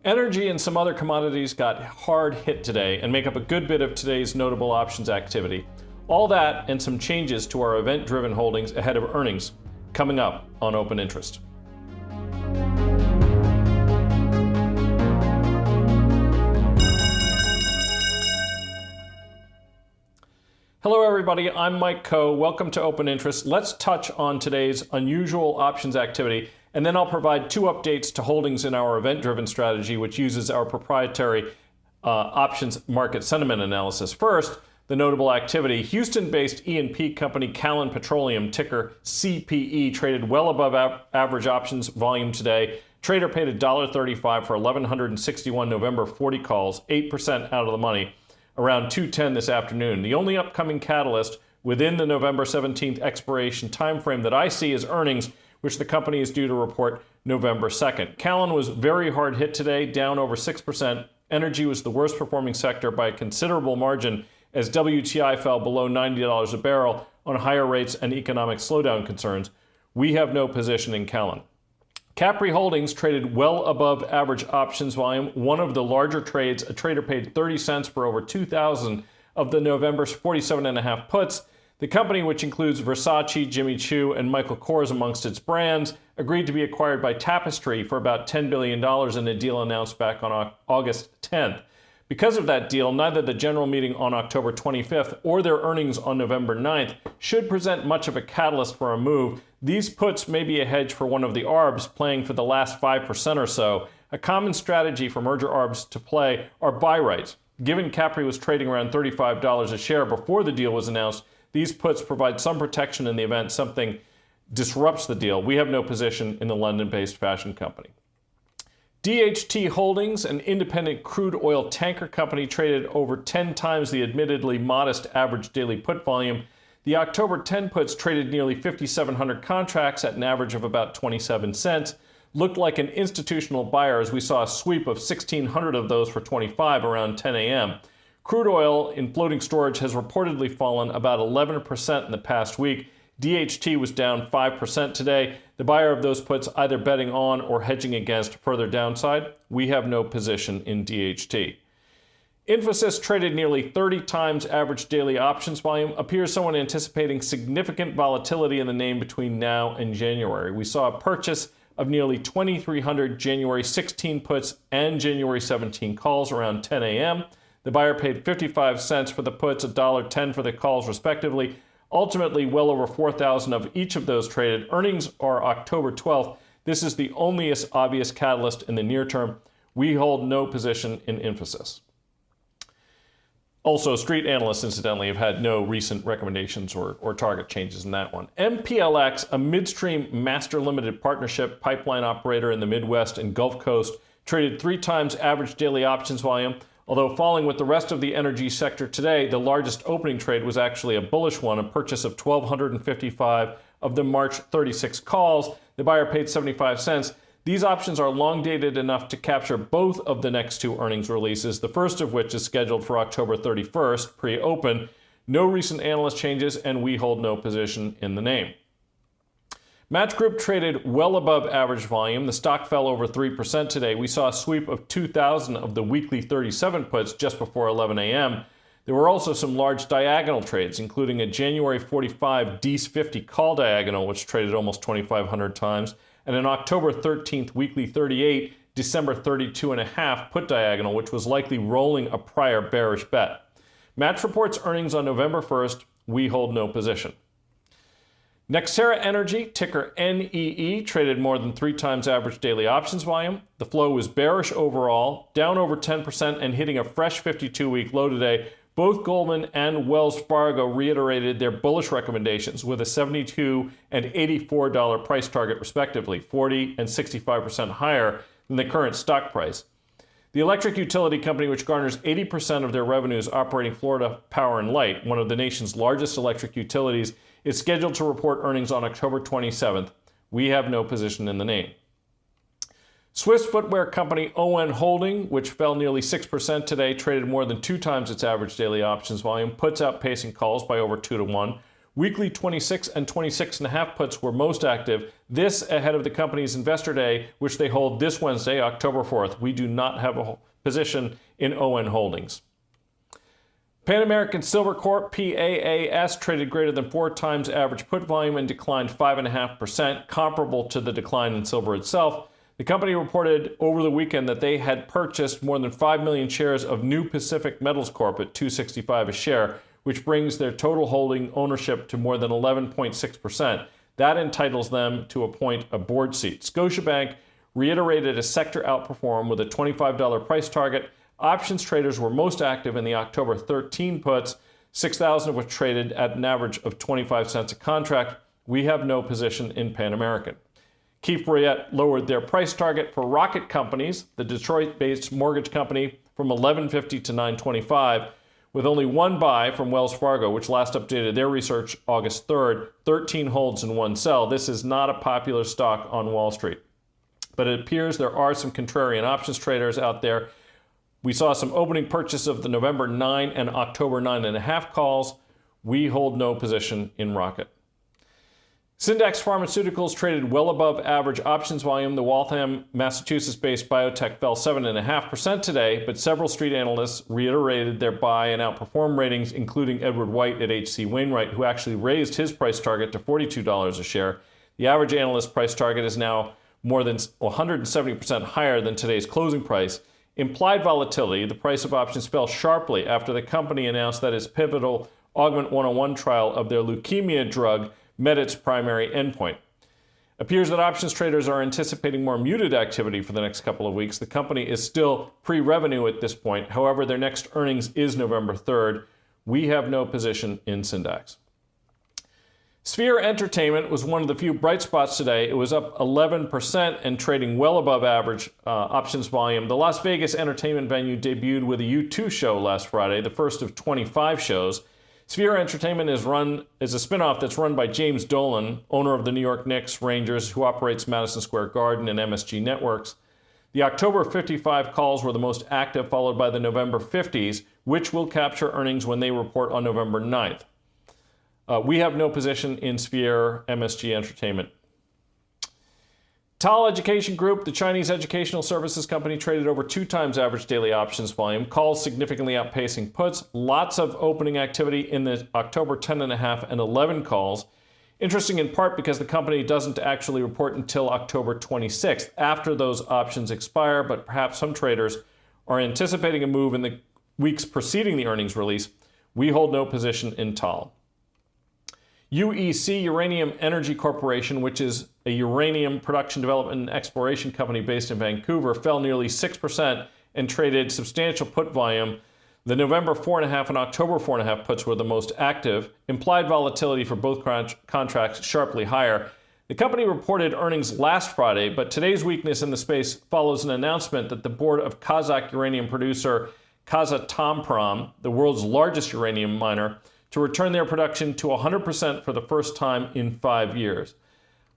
Energy and some other commodities got hard hit today and make up a good bit of today's notable options activity. All that and some changes to our event-driven holdings ahead of earnings coming up on Open Interest. Hello everybody, I'm Mike Coe. Welcome to Open Interest. Let's touch on today's unusual options activity, and then I'll provide two updates to holdings in our event-driven strategy, which uses our proprietary options market sentiment analysis. First, the notable activity. Houston-based E&P company Callon Petroleum, ticker CPE, traded well above average options volume today. Trader paid $1.35 for 1,161 November 40 calls, 8% out of the money, around 2:10 this afternoon. The only upcoming catalyst within the November 17th expiration timeframe that I see is earnings, which the company is due to report November 2nd. Callon was very hard hit today, down over 6%. Energy was the worst performing sector by a considerable margin as WTI fell below $90 a barrel on higher rates and economic slowdown concerns. We have no position in Callon. CPRI Holdings traded well above average options volume. One of the larger trades, a trader paid 30 cents for over 2,000 of the November's 47.5 puts. The company, which includes Versace, Jimmy Choo, and Michael Kors amongst its brands, agreed to be acquired by Tapestry for about $10 billion in a deal announced back on August 10th. Because of that deal, neither the general meeting on October 25th or their earnings on November 9th should present much of a catalyst for a move. These puts may be a hedge for one of the ARBs playing for the last 5% or so. A common strategy for merger ARBs to play are buy rights. Given CPRI was trading around $35 a share before the deal was announced, these puts provide some protection in the event something disrupts the deal. We have no position in the London-based fashion company. DHT Holdings, an independent crude oil tanker company, traded over 10 times the admittedly modest average daily put volume. The October 10 puts traded nearly 5,700 contracts at an average of about 27 cents. Looked like an institutional buyer as we saw a sweep of 1,600 of those for 25 around 10 a.m. Crude oil in floating storage has reportedly fallen about 11% in the past week. DHT was down 5% today. The buyer of those puts either betting on or hedging against further downside. We have no position in DHT. Infosys traded nearly 30 times average daily options volume. Appears someone anticipating significant volatility in the name between now and January. We saw a purchase of nearly 2,300 January 16 puts and January 17 calls around 10 a.m. The buyer paid 55 cents for the puts, $1.10 for the calls respectively. Ultimately, well over 4,000 of each of those traded. Earnings are October 12th. This is the only obvious catalyst in the near term. We hold no position in Infosys. Also, street analysts, incidentally, have had no recent recommendations or target changes in that one. MPLX, a midstream master limited partnership pipeline operator in the Midwest and Gulf Coast, traded 3 times average daily options volume. Although falling with the rest of the energy sector today, the largest opening trade was actually a bullish one, a purchase of 1,255 of the March 36 calls. The buyer paid 75 cents. These options are long dated enough to capture both of the next 2 earnings releases, the first of which is scheduled for October 31st, pre-open. No recent analyst changes, and we hold no position in the name. Match Group traded well above average volume. The stock fell over 3% today. We saw a sweep of 2,000 of the weekly 37 puts just before 11 a.m. There were also some large diagonal trades, including a January 45 DEES 50 call diagonal, which traded almost 2,500 times, and an October 13th weekly 38, December 32.5 put diagonal, which was likely rolling a prior bearish bet. Match reports earnings on November 1st. We hold no position. Nextera Energy, ticker NEE, traded more than 3 times average daily options volume. The flow was bearish overall, down over 10% and hitting a fresh 52-week low today. Both Goldman and Wells Fargo reiterated their bullish recommendations with a $72 and $84 price target respectively, 40 and 65% higher than the current stock price. The electric utility company, which garners 80% of their revenues operating Florida Power and Light, one of the nation's largest electric utilities, is scheduled to report earnings on October 27th. We have no position in the name. Swiss footwear company ONON Holding, which fell nearly 6% today, traded more than 2 times its average daily options volume, puts outpacing calls by over 2 to 1. Weekly 26 and 26.5 puts were most active. This ahead of the company's Investor Day, which they hold this Wednesday, October 4th. We do not have a position in ON Holdings. Pan American Silver Corp, PAAS, traded greater than 4 times average put volume and declined 5.5%, comparable to the decline in silver itself. The company reported over the weekend that they had purchased more than 5 million shares of New Pacific Metals Corp at $265 a share, which brings their total holding ownership to more than 11.6%. That entitles them to appoint a board seat. Scotiabank reiterated a sector outperform with a $25 price target. Options traders were most active in the October 13 puts, 6,000 of which traded at an average of 25 cents a contract. We have no position in Pan American. Keefe Bruyette lowered their price target for Rocket Companies, the Detroit-based mortgage company, from $11.50 to $9.25, with only one buy from Wells Fargo, which last updated their research August 3rd, 13 holds and 1 sell. This is not a popular stock on Wall Street, but it appears there are some contrarian options traders out there. We saw some opening purchase of the November 9 and October 9.5 calls. We hold no position in Rocket. SNDX Pharmaceuticals traded well above average options volume. The Waltham, Massachusetts-based biotech fell 7.5% today, but several street analysts reiterated their buy and outperform ratings, including Edward White at H.C. Wainwright, who actually raised his price target to $42 a share. The average analyst price target is now more than 170% higher than today's closing price. Implied volatility, the price of options fell sharply after the company announced that its pivotal Augment 101 trial of their leukemia drug met its primary endpoint. Appears that options traders are anticipating more muted activity for the next couple of weeks. The company is still pre-revenue at this point. However, their next earnings is November 3rd. We have no position in SNDX. Sphere Entertainment was one of the few bright spots today. It was up 11% and trading well above average options volume. The Las Vegas entertainment venue debuted with a U2 show last Friday, the first of 25 shows. Sphere Entertainment is a spinoff that's run by James Dolan, owner of the New York Knicks, Rangers, who operates Madison Square Garden and MSG Networks. The October 55 calls were the most active, followed by the November 50s, which will capture earnings when they report on November 9th. We have no position in Sphere MSG Entertainment. TAL Education Group, the Chinese educational services company, traded over 2 times average daily options volume, calls significantly outpacing puts. Lots of opening activity in the October 10.5 and 11 calls. Interesting in part because the company doesn't actually report until October 26th, after those options expire, but perhaps some traders are anticipating a move in the weeks preceding the earnings release. We hold no position in TAL. UEC, Uranium Energy Corporation, which is a uranium production, development, and exploration company based in Vancouver, fell nearly 6% and traded substantial put volume. The November 4.5 and October 4.5 puts were the most active. Implied volatility for both contracts sharply higher. The company reported earnings last Friday, but today's weakness in the space follows an announcement that the board of Kazakh uranium producer Kazatomprom, the world's largest uranium miner, to return their production to 100% for the first time in 5 years.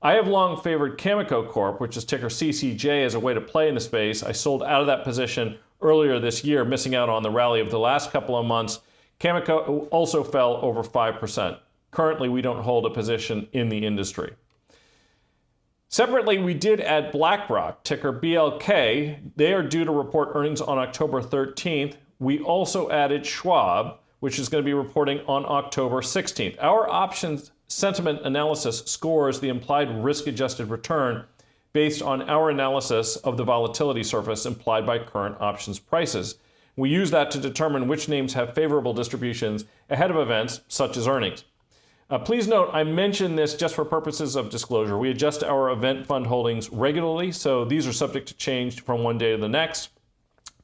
I have long favored Cameco Corp, which is ticker CCJ, as a way to play in the space. I sold out of that position earlier this year, missing out on the rally of the last couple of months. Cameco also fell over 5%. Currently, we don't hold a position in the industry. Separately, we did add BlackRock, ticker BLK. They are due to report earnings on October 13th. We also added Schwab, which is going to be reporting on October 16th. Our options sentiment analysis scores the implied risk-adjusted return based on our analysis of the volatility surface implied by current options prices. We use that to determine which names have favorable distributions ahead of events such as earnings. Please note, I mention this just for purposes of disclosure. We adjust our event fund holdings regularly, so these are subject to change from one day to the next.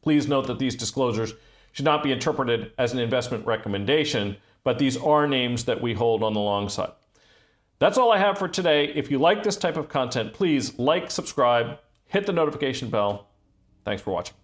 Please note that these disclosures should not be interpreted as an investment recommendation, but these are names that we hold on the long side. That's all I have for today. If you like this type of content, please like, subscribe, hit the notification bell. Thanks for watching.